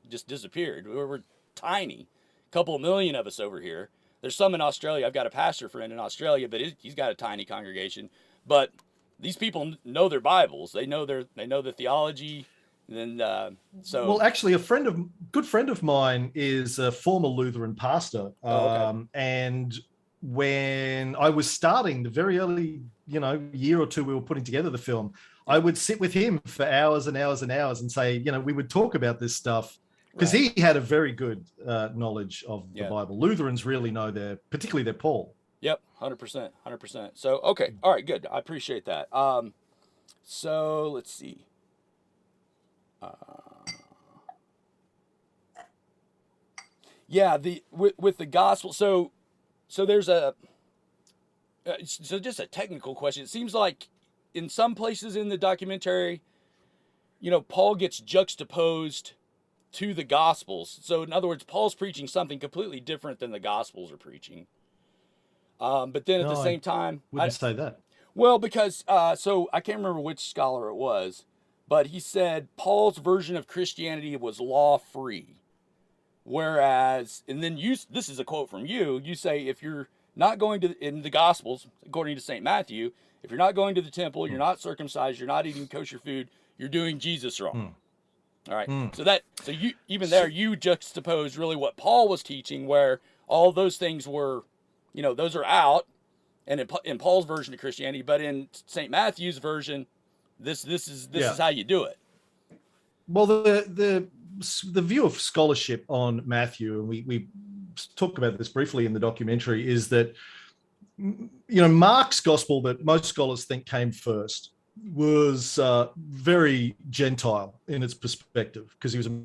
just disappeared. We're tiny, a couple of million of us over here. There's some in Australia. I've got a pastor friend in Australia, but he's got a tiny congregation. But these people know their Bibles. They know the theology. And actually, a good friend of mine is a former Lutheran pastor. Okay. And when I was starting the very early, year or two we were putting together the film, I would sit with him for hours and hours and hours and say, we would talk about this stuff, because he had a very good knowledge of the Bible. Lutherans really know particularly their Paul. Yep, 100%. So, okay, all right, good. I appreciate that. So let's see. With the gospel. So there's just a technical question. It seems like in some places in the documentary, Paul gets juxtaposed to the Gospels. So in other words, Paul's preaching something completely different than the Gospels are preaching. But then at the same time, I wouldn't say that. Well, because so I can't remember which scholar it was, but he said Paul's version of Christianity was law-free. Whereas, and then this is a quote from you, you say if you're not going in the Gospels, according to St. Matthew, if you're not going to the temple, you're not circumcised, you're not eating kosher food, you're doing Jesus wrong. All right. So you juxtapose really what Paul was teaching, where all those things were, those are out, and in Paul's version of Christianity, but in St. Matthew's version, this is how you do it. Well, the view of scholarship on Matthew, and we talk about this briefly in the documentary, is that, Mark's gospel that most scholars think came first was very Gentile in its perspective, because he was a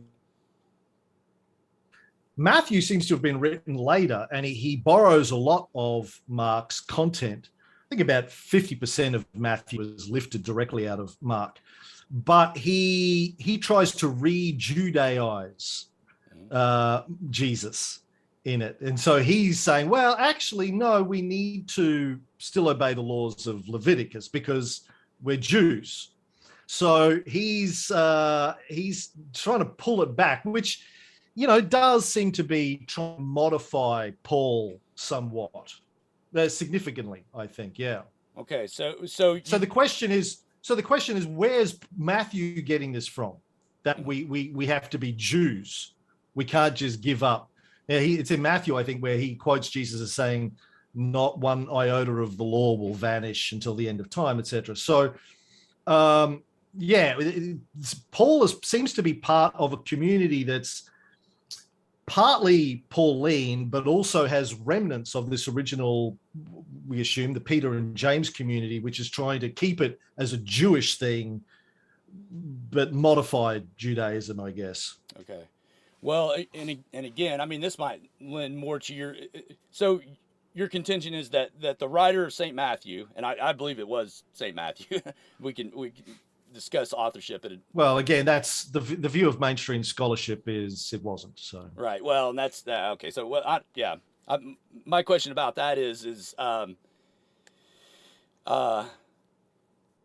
Matthew seems to have been written later, and he borrows a lot of Mark's content. I think about 50% of Matthew is lifted directly out of Mark, but he tries to re-Judaize Jesus in it. And so he's saying, well, actually, no, we need to still obey the laws of Leviticus because we're Jews. So he's trying to pull it back, which, does seem to be trying to modify Paul somewhat, significantly, I think. Yeah. Okay. So the question is, where's Matthew getting this from? That we have to be Jews. We can't just give up. It's in Matthew, I think, where he quotes Jesus as saying, "Not one iota of the law will vanish until the end of time," etc. So, Paul seems to be part of a community that's partly Pauline, but also has remnants of this original, we assume, the Peter and James community, which is trying to keep it as a Jewish thing, but modified Judaism, I guess. Okay. Well, and again, I mean, this might lend more to your. So your contention is that the writer of St. Matthew, and I believe it was St. Matthew. we can discuss authorship at well, again, that's the view of mainstream scholarship is it wasn't. So right. Well, and that's okay. So my question about that is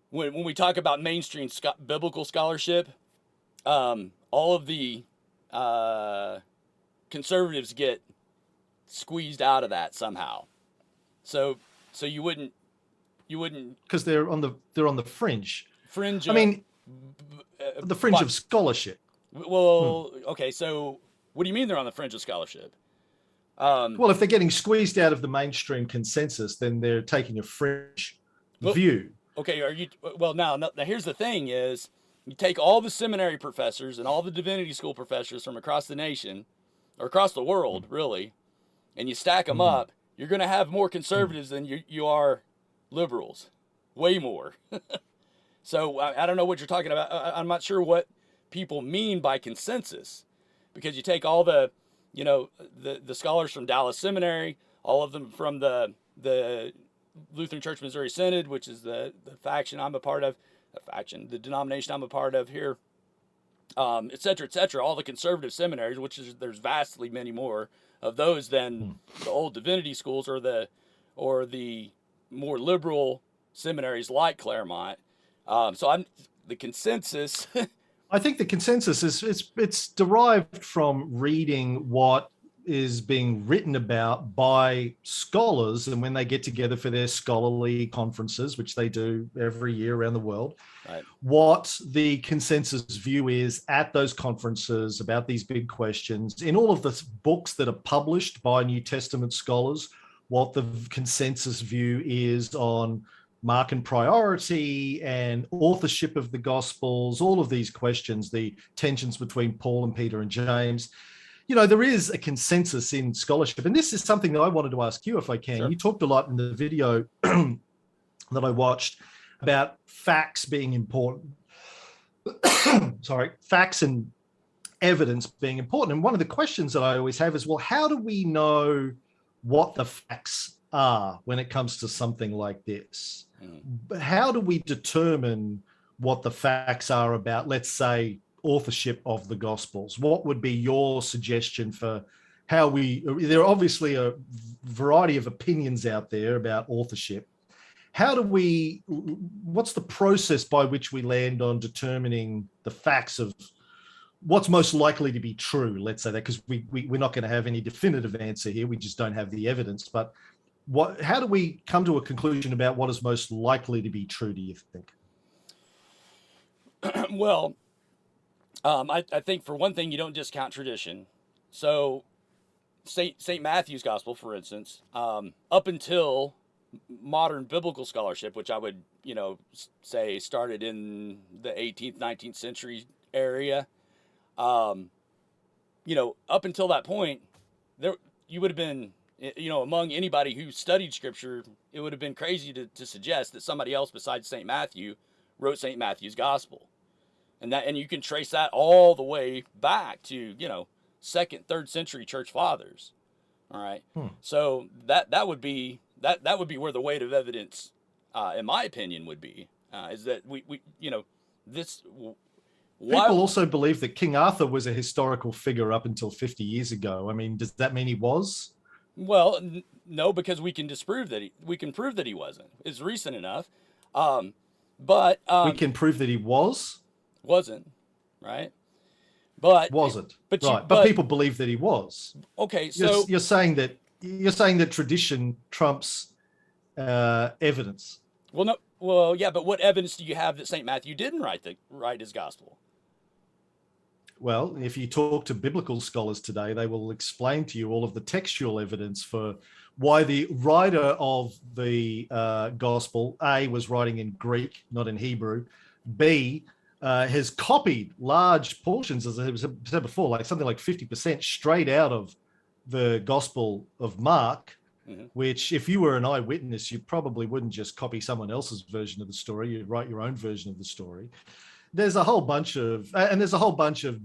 when we talk about mainstream biblical scholarship, all of the conservatives get squeezed out of that somehow. So you wouldn't because they're on the fringe. Fringe. I mean, the fringe of scholarship. Well, okay. So what do you mean they're on the fringe of scholarship? Well, if they're getting squeezed out of the mainstream consensus, then they're taking a fringe view. Okay. Are you? Well, now here's the thing: is you take all the seminary professors and all the divinity school professors from across the nation, or across the world, really, and you stack them up. You're going to have more conservatives than you are liberals, way more. So I don't know what you're talking about. I'm not sure what people mean by consensus, because you take all the scholars from Dallas Seminary, all of them from the Lutheran Church Missouri Synod, which is the faction I'm a part of, the denomination I'm a part of here, et cetera, all the conservative seminaries, there's vastly many more of those than the old divinity schools or the more liberal seminaries like Claremont. So the consensus. I think the consensus is it's derived from reading what is being written about by scholars, and when they get together for their scholarly conferences, which they do every year around the world, right, what the consensus view is at those conferences about these big questions. In all of the books that are published by New Testament scholars, what the consensus view is on mark and priority and authorship of the Gospels, all of these questions, the tensions between Paul and Peter and James. There is a consensus in scholarship. And this is something that I wanted to ask you, if I can. Sure. You talked a lot in the video that I watched about facts being important. Sorry, facts and evidence being important. And one of the questions that I always have is, well, how do we know what the facts are when it comes to something like this? How do we determine what the facts are about, let's say, authorship of the Gospels? What would be your suggestion for how there are obviously a variety of opinions out there about authorship. What's the process by which we land on determining the facts of what's most likely to be true? Let's say that, because we're not going to have any definitive answer here. We just don't have the evidence. But how do we come to a conclusion about what is most likely to be true, do you think? Well, I think for one thing, you don't discount tradition. So St. Matthew's Gospel, for instance, up until modern biblical scholarship, which I would, say started in the 18th, 19th century area, up until that point, you would have been, among anybody who studied Scripture, it would have been crazy to suggest that somebody else besides St. Matthew wrote St. Matthew's Gospel. And you can trace that all the way back to, second, third century church fathers. All right. So that would be where the weight of evidence, in my opinion, would be, is that we this. People also believe that King Arthur was a historical figure up until 50 years ago. I mean, does that mean he was? Well, no, because we can prove that he wasn't. It's recent enough. But we can prove that he wasn't, right? But wasn't. But right. But people believe that he was. Okay, so you're saying that tradition trumps evidence. Well, no. Well, yeah, but what evidence do you have that St. Matthew didn't write his gospel? Well, if you talk to biblical scholars today, they will explain to you all of the textual evidence for why the writer of the gospel, A, was writing in Greek, not in Hebrew, B, has copied large portions, as I said before, like something like 50% straight out of the Gospel of Mark, which if you were an eyewitness, you probably wouldn't just copy someone else's version of the story. You'd write your own version of the story. There's a whole bunch of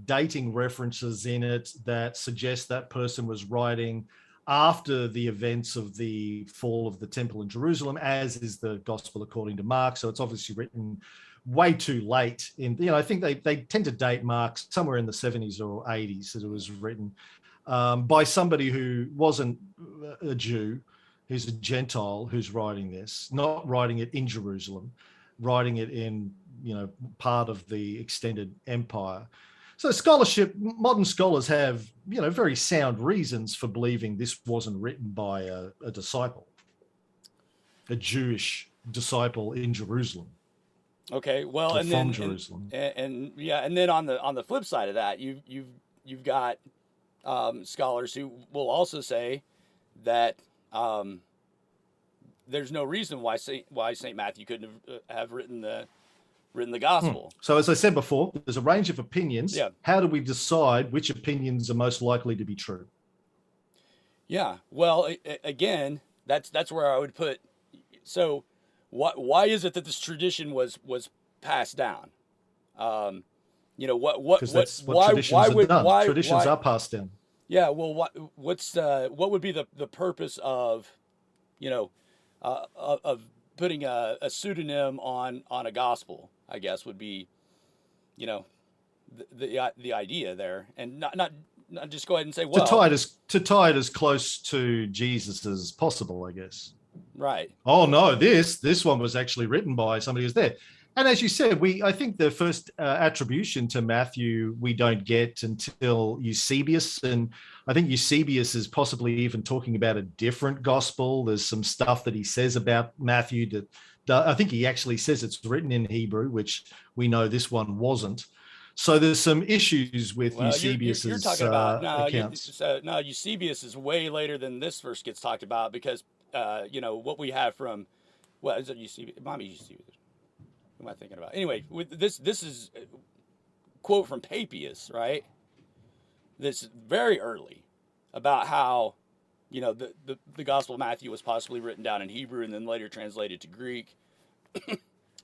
dating references in it that suggest that person was writing after the events of the fall of the temple in Jerusalem, as is the Gospel according to Mark. So it's obviously written way too late. I think they tend to date Mark somewhere in the 70s or 80s that it was written by somebody who wasn't a Jew, who's a Gentile, who's writing this, not writing it in Jerusalem, writing it in part of the extended empire. So modern scholars have very sound reasons for believing this wasn't written by a disciple, a Jewish disciple in Jerusalem. Okay, well, and from then Jerusalem, and then on the flip side of that, you've got scholars who will also say that there's no reason why Saint Matthew couldn't have written the gospel. So as I said before, there's a range of opinions. Yeah. How do we decide which opinions are most likely to be true? Yeah. Well, again, that's where I would put. So, why is it that this tradition was passed down? Because traditions are passed down. Yeah. Well, what would be the purpose of, of putting a pseudonym on a gospel? I guess would be, the idea there, and not just go ahead and say, well, to tie it as close to Jesus as possible, I guess. Right. Oh no, this one was actually written by somebody who's there. And as you said, I think the first attribution to Matthew we don't get until Eusebius, and I think Eusebius is possibly even talking about a different gospel. There's some stuff that he says about Matthew that I think he actually says it's written in Hebrew, which we know this one wasn't. So there's some issues with Eusebius's you're talking about accounts. Eusebius is way later than this verse gets talked about, because what we have from is it Eusebius? Eusebius. Who am I thinking about? Anyway, this is a quote from Papias, right? This very early, about how the Gospel of Matthew was possibly written down in Hebrew and then later translated to Greek,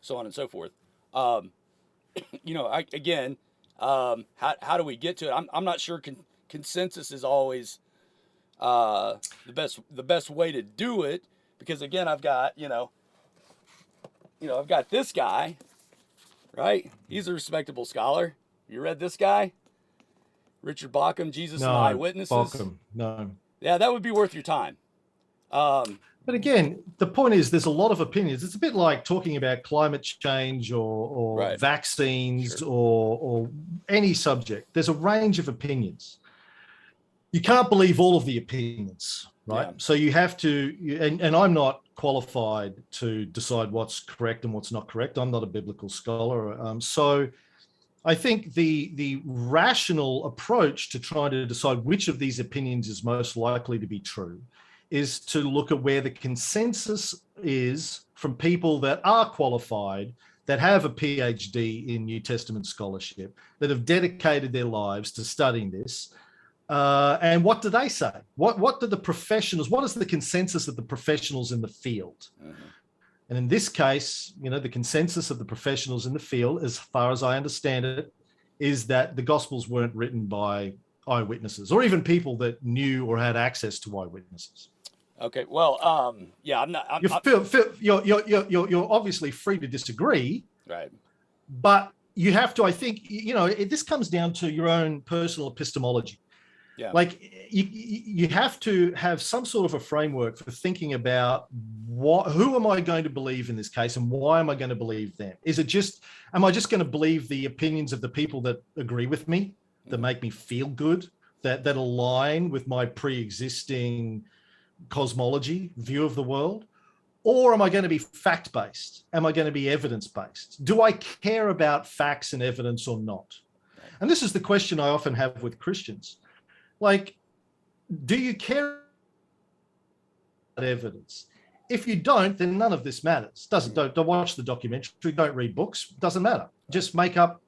so on and so forth. How do we get to it? I'm not sure consensus is always the best way to do it, because again, I've got I've got this guy, right? He's a respectable scholar. You read this guy, Richard Bauckham, Jesus and Eyewitnesses. Bauckham, no. Yeah, that would be worth your time. But again, the point is there's a lot of opinions. It's a bit like talking about climate change or right. vaccines, sure, or any subject. There's a range of opinions. You can't believe all of the opinions, right? Yeah. So you have to, and I'm not qualified to decide what's correct and what's not correct. I'm not a biblical scholar. So I think the rational approach to trying to decide which of these opinions is most likely to be true is to look at where the consensus is from people that are qualified, that have a PhD in New Testament scholarship, that have dedicated their lives to studying this, And what do they say? What do the professionals? What is the consensus of the professionals in the field? Mm-hmm. And in this case, the consensus of the professionals in the field, as far as I understand it, is that the Gospels weren't written by eyewitnesses or even people that knew or had access to eyewitnesses. Okay. Well, yeah, I'm not. You're obviously free to disagree, right? But you have to. I think this comes down to your own personal epistemology. Yeah. Like you have to have some sort of a framework for thinking about who am I going to believe in this case and why am I going to believe them? Am I just going to believe the opinions of the people that agree with me, that make me feel good, that align with my pre-existing cosmology, view of the world? Or am I going to be fact-based? Am I going to be evidence-based? Do I care about facts and evidence or not? And this is the question I often have with Christians. Like, do you care about evidence? If you don't, then none of this matters. Don't watch the documentary, don't read books, doesn't matter. Just make up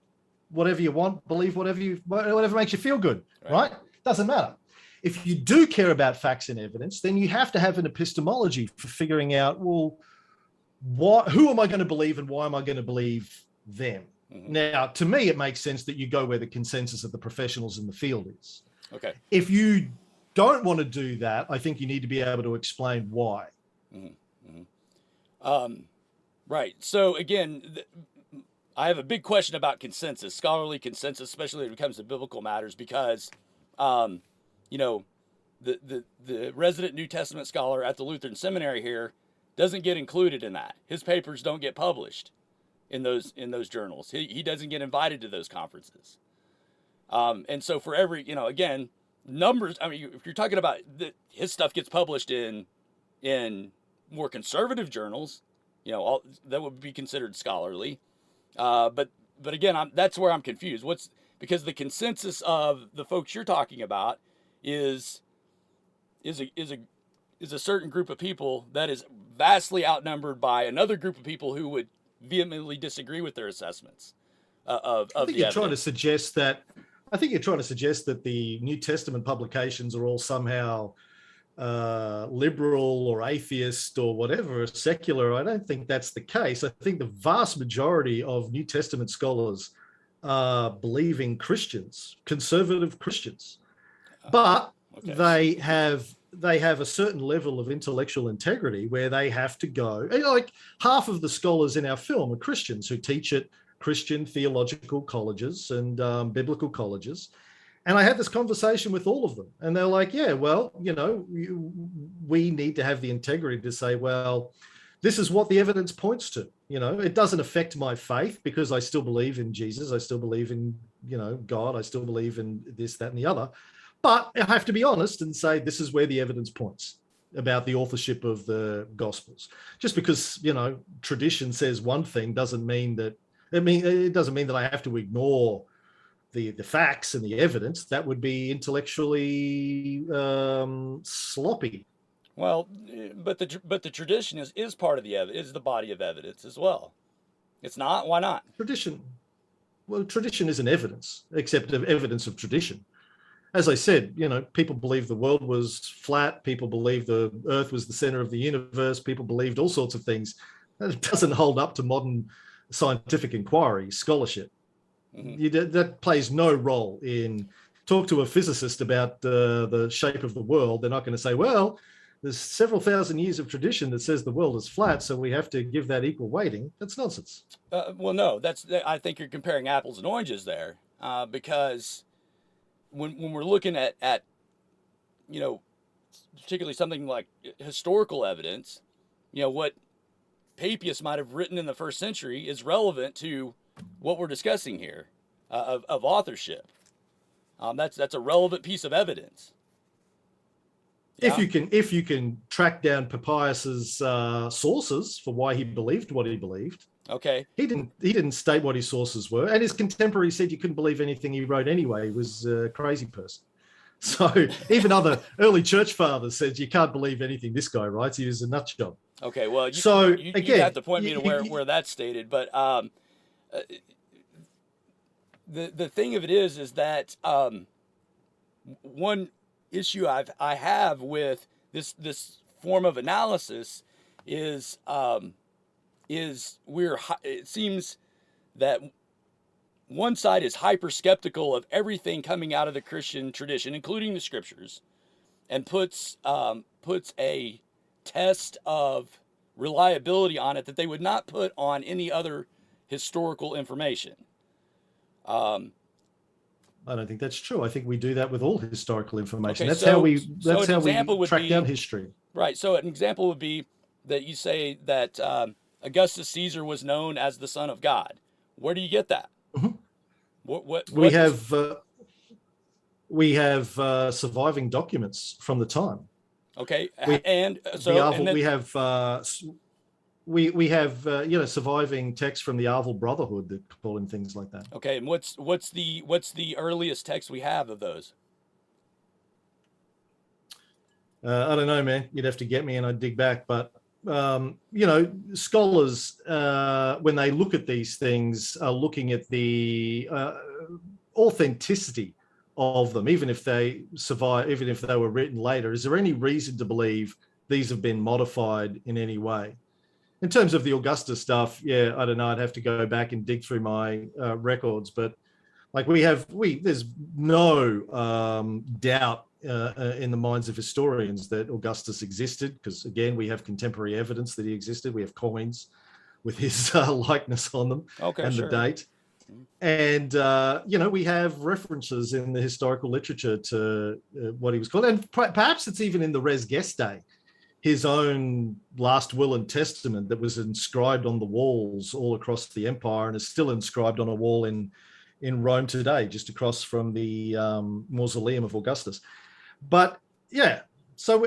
whatever you want, believe whatever makes you feel good, right? Doesn't matter. If you do care about facts and evidence, then you have to have an epistemology for figuring out, well, who am I going to believe and why am I going to believe them? Mm-hmm. Now, to me, it makes sense that you go where the consensus of the professionals in the field is. Okay. If you don't want to do that, I think you need to be able to explain why. Mm-hmm. Mm-hmm. Right. So again, I have a big question about consensus, scholarly consensus, especially when it comes to biblical matters, because, the resident New Testament scholar at the Lutheran Seminary here doesn't get included in that. His papers don't get published in those journals. He doesn't get invited to those conferences. And so for every, again, numbers, I mean, if you're talking about his stuff gets published in more conservative journals, that would be considered scholarly. But again, that's where I'm confused. Because the consensus of the folks you're talking about is a certain group of people that is vastly outnumbered by another group of people who would vehemently disagree with their assessments of I think the you're evidence. trying to suggest that. I think you're trying to suggest that the New Testament publications are all somehow liberal or atheist or whatever, secular. I don't think that's the case. I think the vast majority of New Testament scholars are believing Christians, conservative Christians, but they have a certain level of intellectual integrity where they have to go. Like half of the scholars in our film are Christians who teach at Christian theological colleges and biblical colleges. And I had this conversation with all of them and they're like, yeah, well, we need to have the integrity to say, well, this is what the evidence points to. It doesn't affect my faith because I still believe in Jesus. I still believe in, God. I still believe in this, that, and the other. But I have to be honest and say, this is where the evidence points about the authorship of the Gospels. Just because, tradition says one thing doesn't mean that, it doesn't mean that I have to ignore the facts and the evidence. That would be intellectually sloppy. Well, but the tradition is part of is the body of evidence as well. It's not. Why not? Tradition isn't evidence, except evidence of tradition. As I said, people believe the world was flat. People believe the earth was the center of the universe. People believed all sorts of things. That doesn't hold up to modern scientific inquiry, scholarship. Mm-hmm. That plays no role in. Talk to a physicist about the shape of the world. They're not going to say, well, there's several thousand years of tradition that says the world is flat, so we have to give that equal weighting. That's nonsense. Well, no, I think you're comparing apples and oranges there, because when we're looking at particularly something like historical evidence, what Papias might have written in the first century is relevant to what we're discussing here of authorship. That's a relevant piece of evidence. Yeah. If you can track down Papias's sources for why he believed what he believed. Okay. He didn't state what his sources were, and his contemporary said you couldn't believe anything he wrote anyway. He was a crazy person. So even other early church fathers said you can't believe anything this guy writes. He was a nut job. Okay, well, you have to point me to where that's stated, but the thing of it is that one issue I have with this form of analysis is it seems that one side is hyper skeptical of everything coming out of the Christian tradition, including the scriptures, and puts a test of reliability on it that they would not put on any other historical information. I don't think that's true. I think we do that with all historical information. Okay, That's so how we would track be, down history. right. So an example would be that you say that Augustus Caesar was known as the Son of God. Where do you get that? Mhm. What We have surviving documents from the time. Okay, We, and so Arval, and then, we have surviving texts from the Arval Brotherhood that call him things like that. okay, and what's the earliest text we have of those? I don't know, man. You'd have to get me and I'd dig back. But, scholars, when they look at these things, are looking at the authenticity of them, even if they survive, even if they were written later. Is there any reason to believe these have been modified in any way? In terms of the Augustus stuff, yeah, I don't know. I'd have to go back and dig through my records. But like there's no doubt in the minds of historians that Augustus existed, because again, we have contemporary evidence that he existed. We have coins with his likeness on them, and sure. the date. And we have references in the historical literature to what he was called, and perhaps it's even in the Res Gestae, his own last will and testament that was inscribed on the walls all across the empire, and is still inscribed on a wall in Rome today, just across from the mausoleum of Augustus. But yeah, so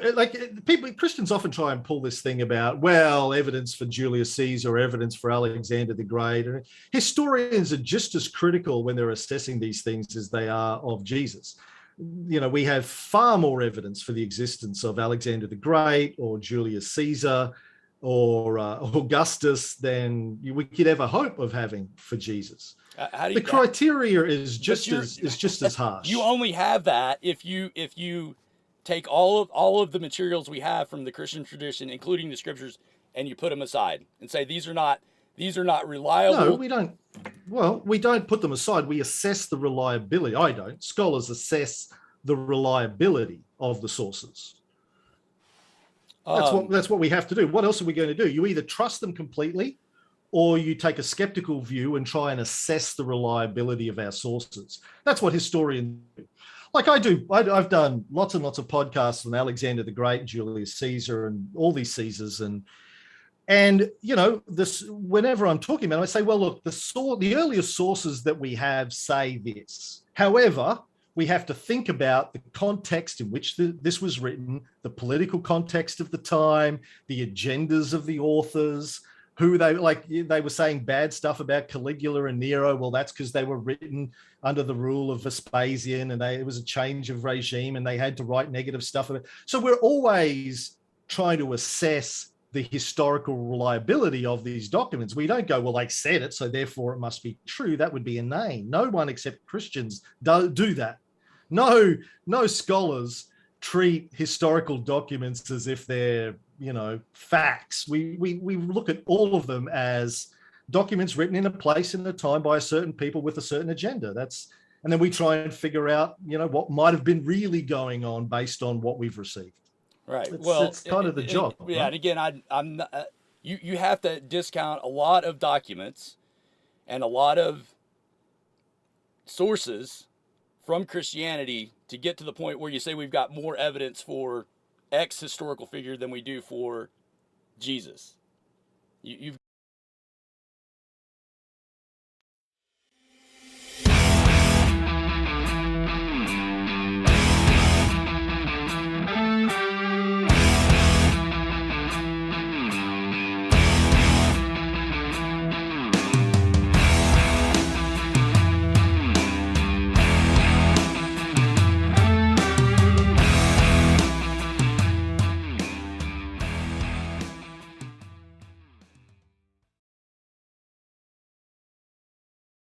Christians often try and pull this thing about, well, evidence for Julius Caesar, evidence for Alexander the Great. Historians are just as critical when they're assessing these things as they are of Jesus. We have far more evidence for the existence of Alexander the Great or Julius Caesar or Augustus than we could ever hope of having for Jesus. The criteria is just as harsh. You only have that if you take all of the materials we have from the Christian tradition, including the scriptures, and you put them aside and say these are not reliable. No, we don't. Well, we don't put them aside. We assess the reliability. I don't. Scholars assess the reliability of the sources. That's what we have to do. What else are we going to do? You either trust them completely, or you take a skeptical view and try and assess the reliability of our sources. That's what historians do. Like I do. I've done lots and lots of podcasts on Alexander the Great, Julius Caesar, and all these Caesars, and this. Whenever I'm talking about it, I say, well, look, the earliest sources that we have say this. However, we have to think about the context in which this was written, the political context of the time, the agendas of the authors, who they were saying bad stuff about Caligula and Nero. Well, that's because they were written under the rule of Vespasian, and it was a change of regime, and they had to write negative stuff about it. So we're always trying to assess the historical reliability of these documents. We don't go, well, they said it, so therefore it must be true. That would be inane. No one except Christians do that. No scholars treat historical documents as if they're facts. We look at all of them as documents written in a place and a time by a certain people with a certain agenda. And then we try and figure out what might have been really going on based on what we've received. Right. It's kind of the job. Yeah. Right? And again, I'm not, you have to discount a lot of documents and a lot of sources from Christianity to get to the point where you say we've got more evidence for X historical figure than we do for Jesus. You've